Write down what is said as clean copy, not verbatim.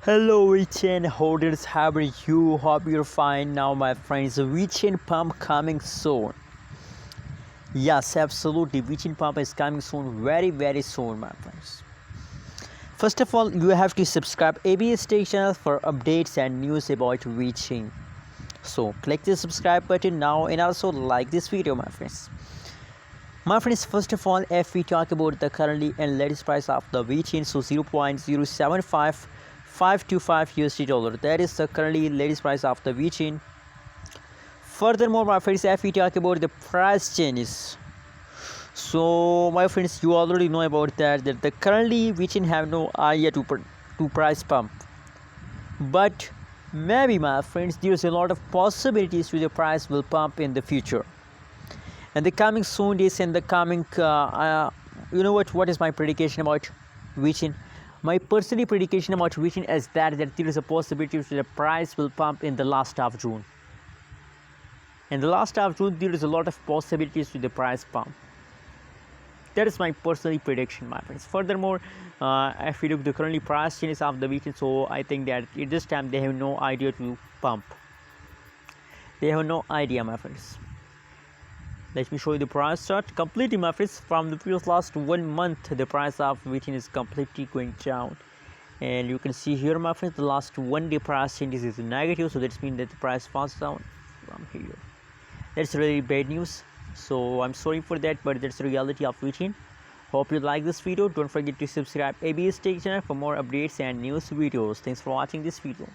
Hello Vechain holders, how are you? Hope you're fine now, my friends. Vechain pump coming soon. Yes, absolutely. Vechain pump is coming soon, very soon, my friends. First of all, you have to subscribe ABS Tech channel for updates and news about Vechain. So click the subscribe button now and also like this video, my friends. My friends, first of all, if we talk about the currently and latest price of the Vechain, so 0.075525 USD dollar. That is the currently latest price of the Vechain. Furthermore, my friends, if we talk about the price changes, so my friends, you already know about that the currently Vechain have no idea to price pump, but maybe, my friends, there's a lot of possibilities to the price will pump in the future. And the coming soon days and the coming you know what is my prediction about Vechain? My personal prediction about Vechain is that there is a possibility that the price will pump in the last of June. In the last of June, there is a lot of possibilities to the price pump. That is my personal prediction, my friends. Furthermore, if we look the currently price changes of the Vechain, so I think that at this time they have no idea to pump. They have no idea, my friends. Let me show you the price chart completely, my friends. From the previous last 1 month, the price of Vechain is completely going down, and you can see here, my friends, the last 1 day price changes is negative, so that means that the price falls down from here. That's really bad news, so I'm sorry for that, but that's the reality of Vechain. Hope you like this video. Don't forget to subscribe ABS Tech channel for more updates and news videos. Thanks for watching this video.